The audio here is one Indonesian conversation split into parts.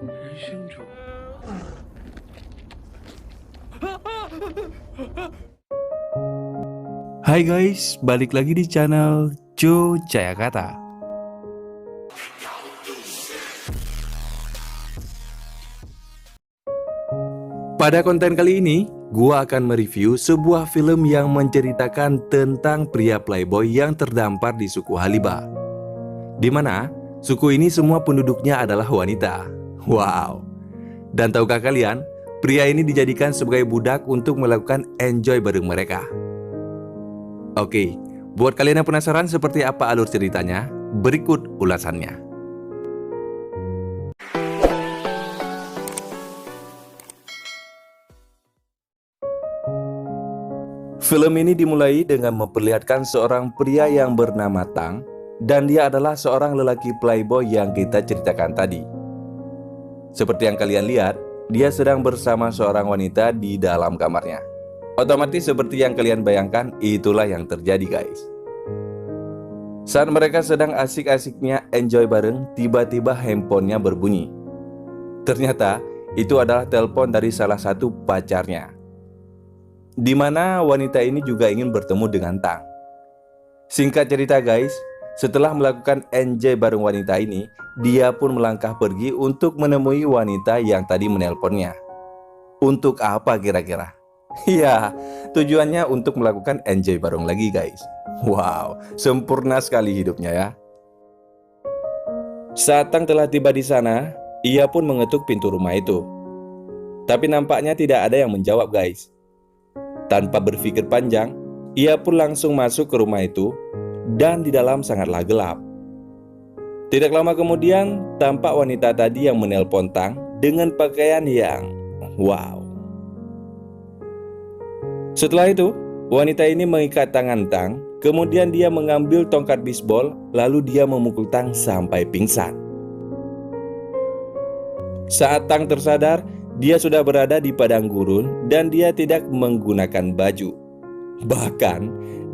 人生中。Hai guys, balik lagi di channel Jo Cayakata. Pada konten kali ini, gua akan mereview sebuah film yang menceritakan tentang pria playboy yang terdampar di suku Haliba. Di mana suku ini semua penduduknya adalah wanita. Wow. Dan tahukah kalian, pria ini dijadikan sebagai budak untuk melakukan enjoy bareng mereka. Oke, buat kalian yang penasaran seperti apa alur ceritanya, berikut ulasannya. Film ini dimulai dengan memperlihatkan seorang pria yang bernama Tang, dan dia adalah seorang lelaki playboy yang kita ceritakan tadi. Seperti yang kalian lihat, dia sedang bersama seorang wanita di dalam kamarnya. Otomatis seperti yang kalian bayangkan, itulah yang terjadi guys. Saat mereka sedang asik-asiknya enjoy bareng, tiba-tiba handphonenya berbunyi. Ternyata itu adalah telepon dari salah satu pacarnya, di mana wanita ini juga ingin bertemu dengan Tang. Singkat cerita guys, setelah melakukan enjoy bareng wanita ini, dia pun melangkah pergi untuk menemui wanita yang tadi menelponnya. Untuk apa kira-kira? Ya, tujuannya untuk melakukan enjoy bareng lagi guys. Wow, sempurna sekali hidupnya ya. Saat Tang telah tiba di sana, ia pun mengetuk pintu rumah itu. Tapi nampaknya tidak ada yang menjawab guys. Tanpa berpikir panjang, ia pun langsung masuk ke rumah itu, dan di dalam sangatlah gelap. Tidak lama kemudian, tampak wanita tadi yang menelpon Tang dengan pakaian yang wow. Setelah itu, wanita ini mengikat tangan Tang, kemudian dia mengambil tongkat bisbol, lalu dia memukul Tang sampai pingsan. Saat Tang tersadar, dia sudah berada di padang gurun dan dia tidak menggunakan baju. Bahkan,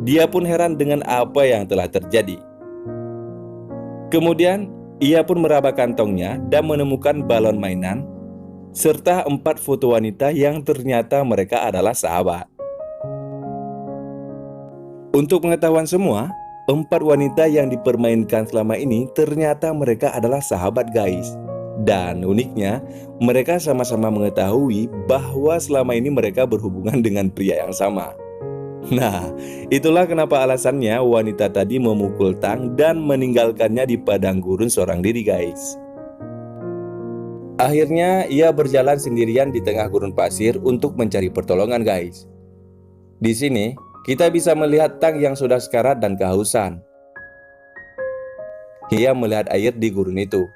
dia pun heran dengan apa yang telah terjadi. Kemudian, ia pun meraba kantongnya dan menemukan balon mainan serta 4 foto wanita yang ternyata mereka adalah sahabat. Untuk pengetahuan semua, 4 wanita yang dipermainkan selama ini ternyata mereka adalah sahabat guys. Dan uniknya, mereka sama-sama mengetahui bahwa selama ini mereka berhubungan dengan pria yang sama. Nah, itulah kenapa alasannya wanita tadi memukul Tang dan meninggalkannya di padang gurun seorang diri guys. Akhirnya, ia berjalan sendirian di tengah gurun pasir untuk mencari pertolongan guys. Di sini, kita bisa melihat Tang yang sudah sekarat dan kehausan. Ia melihat air di gurun itu.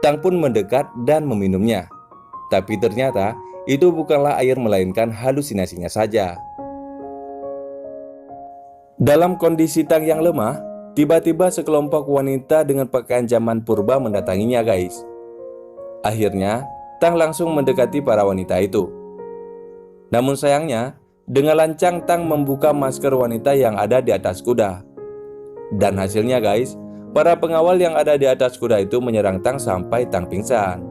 Tang pun mendekat dan meminumnya. Tapi ternyata itu bukanlah air melainkan halusinasinya saja. Dalam kondisi Tang yang lemah, tiba-tiba sekelompok wanita dengan pakaian zaman purba mendatanginya guys. Akhirnya, Tang langsung mendekati para wanita itu. Namun sayangnya, dengan lancang Tang membuka masker wanita yang ada di atas kuda. Dan hasilnya guys, para pengawal yang ada di atas kuda itu menyerang Tang sampai Tang pingsan.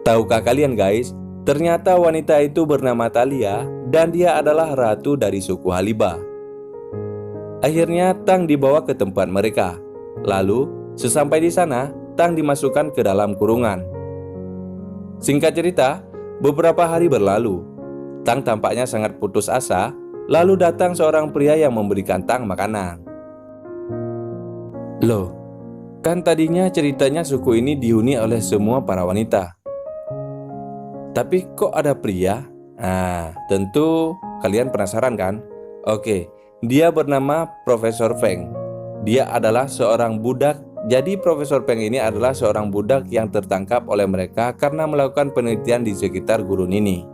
Tahukah kalian guys, ternyata wanita itu bernama Thalia dan dia adalah ratu dari suku Haliba. Akhirnya Tang dibawa ke tempat mereka. Lalu, sesampai di sana, Tang dimasukkan ke dalam kurungan. Singkat cerita, beberapa hari berlalu. Tang tampaknya sangat putus asa, lalu datang seorang pria yang memberikan Tang makanan. Loh, kan tadinya ceritanya suku ini dihuni oleh semua para wanita. Tapi kok ada pria? Nah, tentu kalian penasaran kan? Oke, dia bernama Profesor Feng. Dia adalah seorang budak. Jadi Profesor Feng ini adalah seorang budak yang tertangkap oleh mereka karena melakukan penelitian di sekitar gurun ini.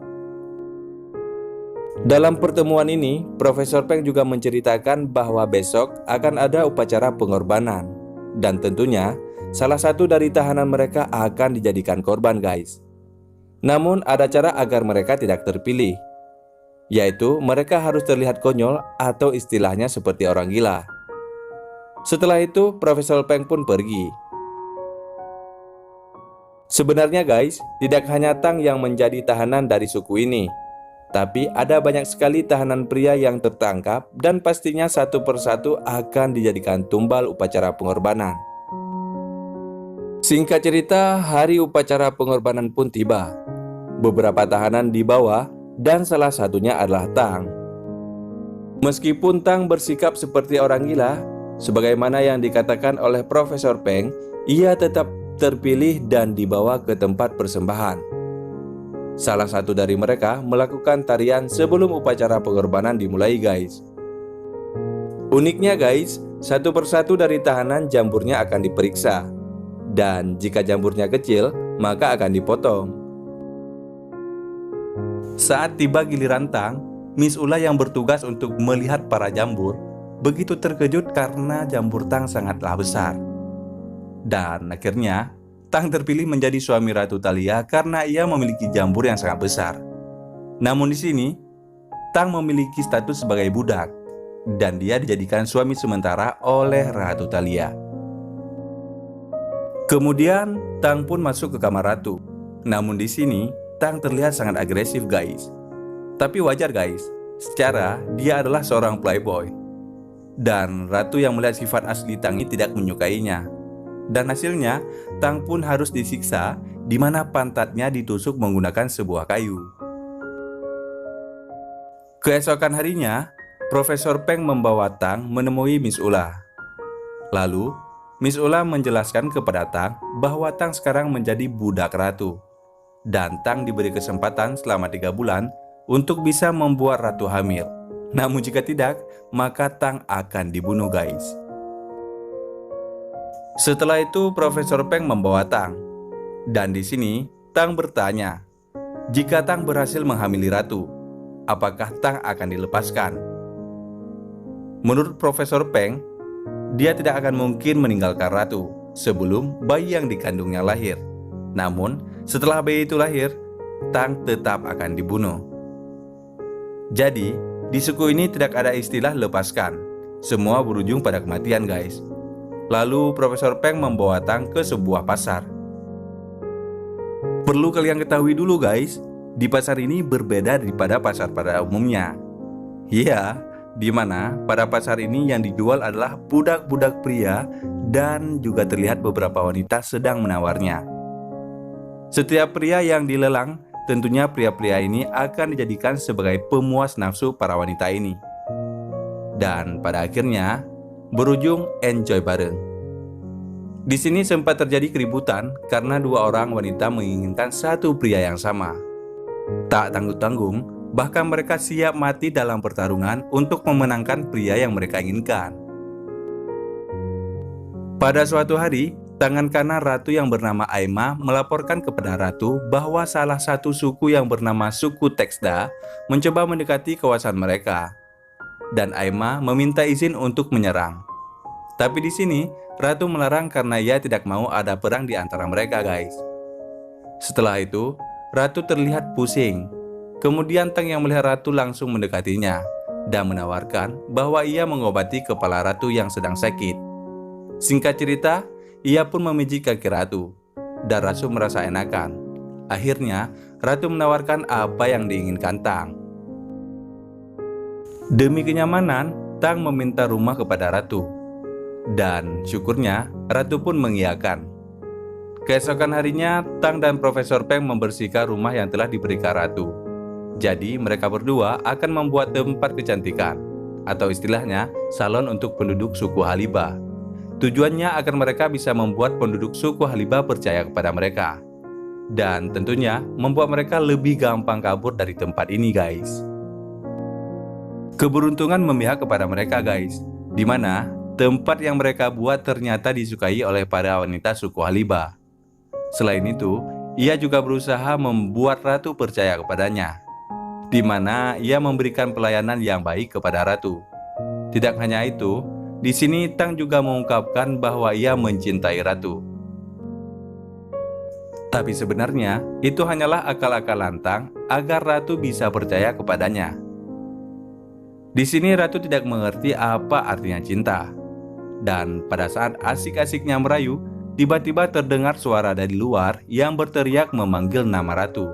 Dalam pertemuan ini, Profesor Feng juga menceritakan bahwa besok akan ada upacara pengorbanan. Dan tentunya, salah satu dari tahanan mereka akan dijadikan korban guys. Namun ada cara agar mereka tidak terpilih, yaitu mereka harus terlihat konyol atau istilahnya seperti orang gila. Setelah itu, Profesor Peng pun pergi. Sebenarnya guys, tidak hanya Tang yang menjadi tahanan dari suku ini, tapi ada banyak sekali tahanan pria yang tertangkap dan pastinya satu persatu akan dijadikan tumbal upacara pengorbanan. Singkat cerita, hari upacara pengorbanan pun tiba. Beberapa tahanan dibawa dan salah satunya adalah Tang. Meskipun Tang bersikap seperti orang gila, sebagaimana yang dikatakan oleh Profesor Peng, ia tetap terpilih dan dibawa ke tempat persembahan. Salah satu dari mereka melakukan tarian sebelum upacara pengorbanan dimulai guys. Uniknya guys, satu persatu dari tahanan jamburnya akan diperiksa. Dan jika jamburnya kecil, maka akan dipotong. Saat tiba giliran Tang, Miss Ula yang bertugas untuk melihat para jambur begitu terkejut karena jambur Tang sangatlah besar. Dan akhirnya Tang terpilih menjadi suami Ratu Thalia karena ia memiliki jambur yang sangat besar. Namun di sini Tang memiliki status sebagai budak dan dia dijadikan suami sementara oleh Ratu Thalia. Kemudian Tang pun masuk ke kamar ratu. Namun di sini Tang terlihat sangat agresif guys. Tapi wajar guys, secara dia adalah seorang playboy. Dan ratu yang melihat sifat asli Tang ini tidak menyukainya. Dan hasilnya Tang pun harus disiksa, di mana pantatnya ditusuk menggunakan sebuah kayu. Keesokan harinya, Profesor Peng membawa Tang menemui Miss Ula. Lalu Miss Ula menjelaskan kepada Tang bahwa Tang sekarang menjadi budak ratu. Dan Tang diberi kesempatan selama 3 bulan untuk bisa membuat ratu hamil. Namun jika tidak, maka Tang akan dibunuh guys. Setelah itu Profesor Peng membawa Tang. Dan di sini Tang bertanya, jika Tang berhasil menghamili ratu, apakah Tang akan dilepaskan? Menurut Profesor Peng, dia tidak akan mungkin meninggalkan ratu sebelum bayi yang dikandungnya lahir. Namun setelah bayi itu lahir, Tang tetap akan dibunuh. Jadi di suku ini tidak ada istilah lepaskan. Semua berujung pada kematian guys. Lalu Profesor Peng membawa Tang ke sebuah pasar. Perlu kalian ketahui dulu guys, di pasar ini berbeda daripada pasar pada umumnya. Iya, di mana pada pasar ini yang dijual adalah budak-budak pria dan juga terlihat beberapa wanita sedang menawarnya. Setiap pria yang dilelang, tentunya pria-pria ini akan dijadikan sebagai pemuas nafsu para wanita ini. Dan pada akhirnya berujung enjoy bareng. Di sini sempat terjadi keributan karena 2 orang wanita menginginkan satu pria yang sama. Tak tanggung-tanggung, bahkan mereka siap mati dalam pertarungan untuk memenangkan pria yang mereka inginkan. Pada suatu hari, tangan kanan ratu yang bernama Aima melaporkan kepada ratu bahwa salah satu suku yang bernama suku Texda mencoba mendekati kawasan mereka. Dan Aima meminta izin untuk menyerang. Tapi di sini ratu melarang karena ia tidak mau ada perang di antara mereka guys. Setelah itu ratu terlihat pusing. Kemudian Tang yang melihat ratu langsung mendekatinya dan menawarkan bahwa ia mengobati kepala ratu yang sedang sakit. Singkat cerita, ia pun memijit kaki ratu dan ratu merasa enakan. Akhirnya ratu menawarkan apa yang diinginkan Tang. Demi kenyamanan, Tang meminta rumah kepada ratu. Dan syukurnya, ratu pun mengiyakan. Keesokan harinya, Tang dan Profesor Peng membersihkan rumah yang telah diberikan ratu. Jadi, mereka berdua akan membuat tempat kecantikan, atau istilahnya, salon untuk penduduk suku Haliba. Tujuannya agar mereka bisa membuat penduduk suku Haliba percaya kepada mereka. Dan tentunya, membuat mereka lebih gampang kabur dari tempat ini guys. Keberuntungan memihak kepada mereka guys, di mana tempat yang mereka buat ternyata disukai oleh para wanita suku Haliba. Selain itu, ia juga berusaha membuat ratu percaya kepadanya, di mana ia memberikan pelayanan yang baik kepada ratu. Tidak hanya itu, di sini Tang juga mengungkapkan bahwa ia mencintai ratu. Tapi sebenarnya itu hanyalah akal-akalan Tang agar ratu bisa percaya kepadanya. Di sini ratu tidak mengerti apa artinya cinta. Dan pada saat asik-asiknya merayu, tiba-tiba terdengar suara dari luar yang berteriak memanggil nama Ratu.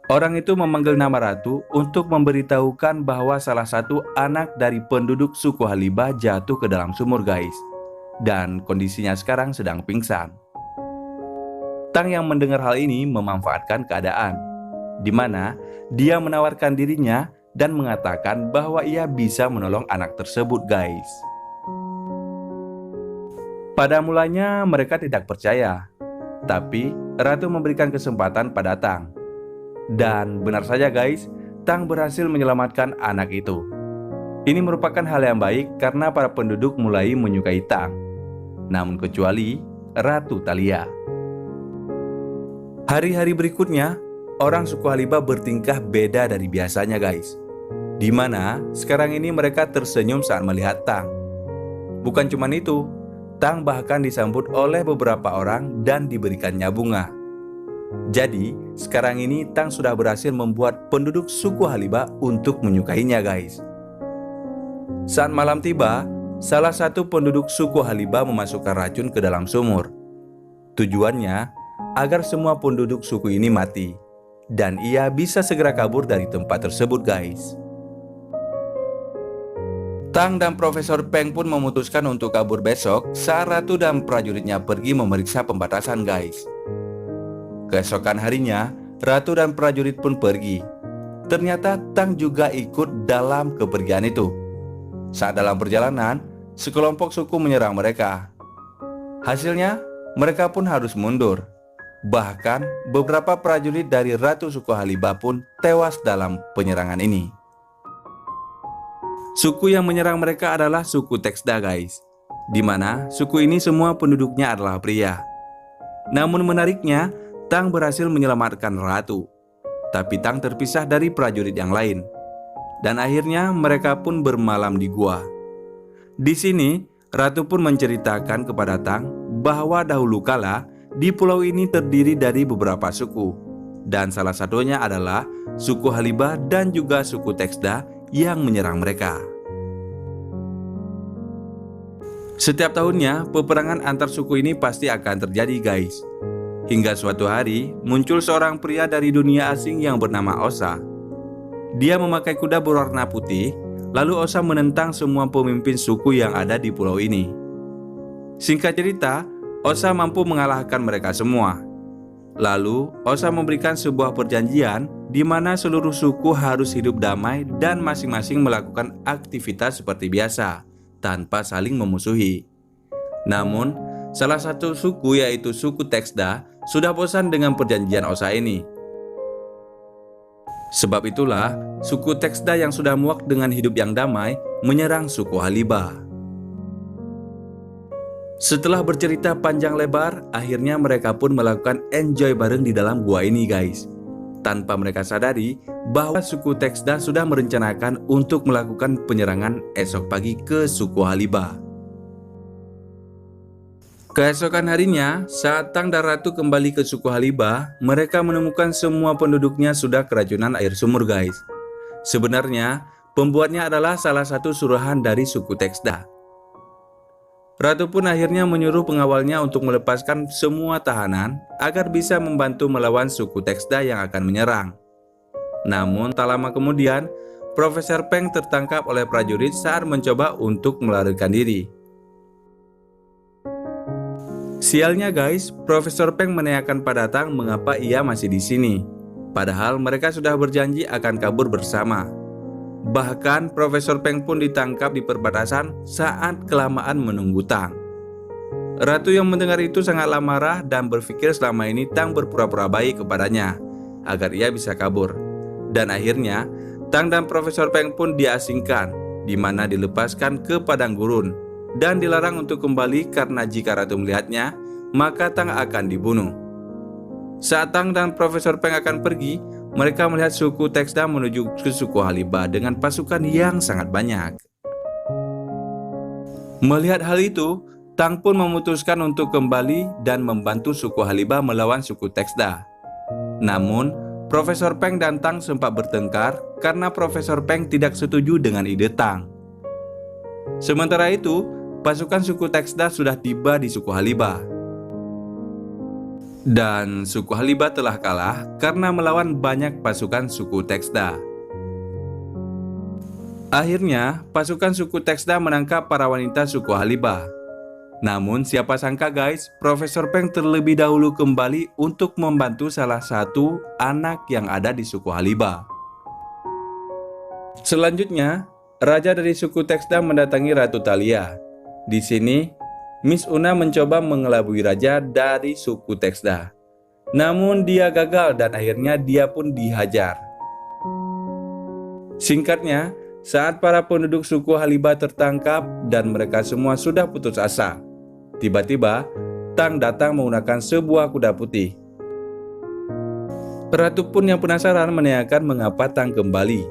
Orang itu memanggil nama Ratu untuk memberitahukan bahwa salah satu anak dari penduduk suku Haliba jatuh ke dalam sumur guys. Dan kondisinya sekarang sedang pingsan. Tang yang mendengar hal ini memanfaatkan keadaan, di mana dia menawarkan dirinya dan mengatakan bahwa ia bisa menolong anak tersebut guys. Pada mulanya mereka tidak percaya, tapi Ratu memberikan kesempatan pada Tang. Dan benar saja guys, Tang berhasil menyelamatkan anak itu. Ini merupakan hal yang baik karena para penduduk mulai menyukai Tang. Namun kecuali Ratu Thalia. Hari-hari berikutnya, orang suku Haliba bertingkah beda dari biasanya guys. Di mana sekarang ini mereka tersenyum saat melihat Tang. Bukan cuma itu, Tang bahkan disambut oleh beberapa orang dan diberikannya bunga. Jadi, sekarang ini Tang sudah berhasil membuat penduduk suku Haliba untuk menyukainya guys. Saat malam tiba, salah satu penduduk suku Haliba memasukkan racun ke dalam sumur. Tujuannya agar semua penduduk suku ini mati dan ia bisa segera kabur dari tempat tersebut guys. Tang dan Profesor Peng pun memutuskan untuk kabur besok saat Ratu dan prajuritnya pergi memeriksa pembatasan guys. Keesokan harinya, Ratu dan prajurit pun pergi. Ternyata Tang juga ikut dalam kepergian itu. Saat dalam perjalanan, sekelompok suku menyerang mereka. Hasilnya, mereka pun harus mundur. Bahkan, beberapa prajurit dari Ratu suku Haliba pun tewas dalam penyerangan ini. Suku yang menyerang mereka adalah suku Texda guys, di mana suku ini semua penduduknya adalah pria. Namun menariknya, Tang berhasil menyelamatkan Ratu, tapi Tang terpisah dari prajurit yang lain. Dan akhirnya mereka pun bermalam di gua. Di sini, Ratu pun menceritakan kepada Tang bahwa dahulu kala di pulau ini terdiri dari beberapa suku, dan salah satunya adalah suku Haliba dan juga suku Texda yang menyerang mereka. Setiap tahunnya, peperangan antar suku ini pasti akan terjadi guys. Hingga suatu hari, muncul seorang pria dari dunia asing yang bernama Osa. Dia memakai kuda berwarna putih, lalu Osa menentang semua pemimpin suku yang ada di pulau ini. Singkat cerita, Osa mampu mengalahkan mereka semua. Lalu, Osa memberikan sebuah perjanjian di mana seluruh suku harus hidup damai dan masing-masing melakukan aktivitas seperti biasa, tanpa saling memusuhi. Namun, salah satu suku yaitu suku Texda sudah bosan dengan perjanjian Osa ini. Sebab itulah, suku Texda yang sudah muak dengan hidup yang damai menyerang suku Haliba. Setelah bercerita panjang lebar, akhirnya mereka pun melakukan enjoy bareng di dalam gua ini guys. Tanpa mereka sadari bahwa suku Texda sudah merencanakan untuk melakukan penyerangan esok pagi ke suku Haliba. Keesokan harinya, saat Tang dan Ratu kembali ke suku Haliba, mereka menemukan semua penduduknya sudah keracunan air sumur guys. Sebenarnya, pembuatnya adalah salah satu suruhan dari suku Texda. Ratu pun akhirnya menyuruh pengawalnya untuk melepaskan semua tahanan agar bisa membantu melawan suku Texda yang akan menyerang. Namun tak lama kemudian, Profesor Peng tertangkap oleh prajurit saat mencoba untuk melarikan diri. Sialnya guys, Profesor Peng menanyakan pada Tang mengapa ia masih di sini. Padahal mereka sudah berjanji akan kabur bersama. Bahkan Profesor Peng pun ditangkap di perbatasan saat kelamaan menunggu Tang. Ratu yang mendengar itu sangatlah marah dan berpikir selama ini Tang berpura-pura baik kepadanya agar ia bisa kabur. Dan akhirnya Tang dan Profesor Peng pun diasingkan, di mana dilepaskan ke padang gurun dan dilarang untuk kembali karena jika Ratu melihatnya, maka Tang akan dibunuh. Saat Tang dan Profesor Peng akan pergi, mereka melihat suku Texda menuju ke suku Haliba dengan pasukan yang sangat banyak. Melihat hal itu, Tang pun memutuskan untuk kembali dan membantu suku Haliba melawan suku Texda. Namun, Profesor Peng dan Tang sempat bertengkar karena Profesor Peng tidak setuju dengan ide Tang. Sementara itu, pasukan suku Texda sudah tiba di suku Haliba. Dan suku Haliba telah kalah karena melawan banyak pasukan suku Texda. Akhirnya, pasukan suku Texda menangkap para wanita suku Haliba. Namun siapa sangka guys, Profesor Peng terlebih dahulu kembali untuk membantu salah satu anak yang ada di suku Haliba. Selanjutnya, raja dari suku Texda mendatangi Ratu Thalia. Di sini, Miss Una mencoba mengelabui raja dari suku Texda. Namun dia gagal dan akhirnya dia pun dihajar. Singkatnya, saat para penduduk suku Haliba tertangkap dan mereka semua sudah putus asa, tiba-tiba Tang datang menggunakan sebuah kuda putih. Ratu pun yang penasaran menanyakan mengapa Tang kembali.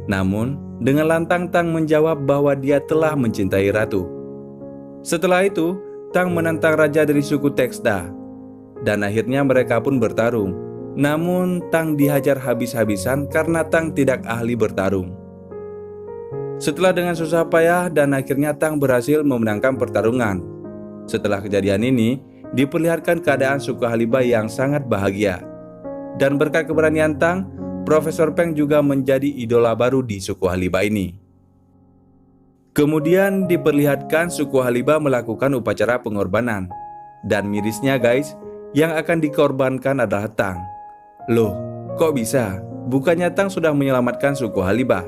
Namun, dengan lantang Tang menjawab bahwa dia telah mencintai ratu. Setelah itu, Tang menantang raja dari suku Texda. Dan akhirnya mereka pun bertarung. Namun, Tang dihajar habis-habisan karena Tang tidak ahli bertarung. Setelah dengan susah payah dan akhirnya Tang berhasil memenangkan pertarungan. Setelah kejadian ini, diperlihatkan keadaan suku Haliba yang sangat bahagia. Dan berkat keberanian Tang, Profesor Peng juga menjadi idola baru di suku Haliba ini. Kemudian diperlihatkan suku Haliba melakukan upacara pengorbanan. Dan mirisnya guys, yang akan dikorbankan adalah Tang. Loh, kok bisa? Bukannya Tang sudah menyelamatkan suku Haliba?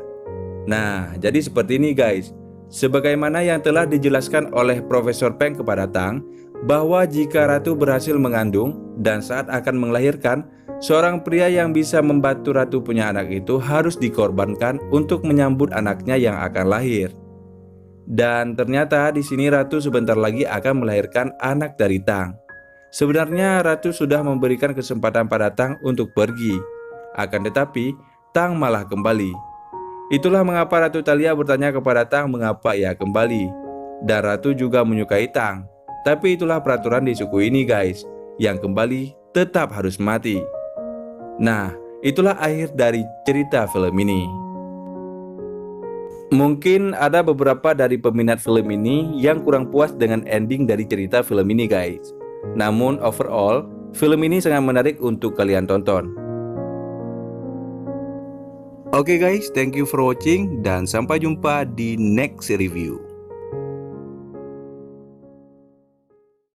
Nah, jadi seperti ini guys. Sebagaimana yang telah dijelaskan oleh Profesor Peng kepada Tang, bahwa jika ratu berhasil mengandung dan saat akan melahirkan, seorang pria yang bisa membantu ratu punya anak itu harus dikorbankan untuk menyambut anaknya yang akan lahir. Dan ternyata di sini ratu sebentar lagi akan melahirkan anak dari Tang. Sebenarnya ratu sudah memberikan kesempatan pada Tang untuk pergi. Akan tetapi, Tang malah kembali. Itulah mengapa Ratu Thalia bertanya kepada Tang mengapa ia kembali. Dan ratu juga menyukai Tang. Tapi itulah peraturan di suku ini guys. Yang kembali tetap harus mati. Nah, itulah akhir dari cerita film ini. Mungkin ada beberapa dari peminat film ini yang kurang puas dengan ending dari cerita film ini guys. Namun overall, film ini sangat menarik untuk kalian tonton. Oke guys, thank you for watching dan sampai jumpa di next review.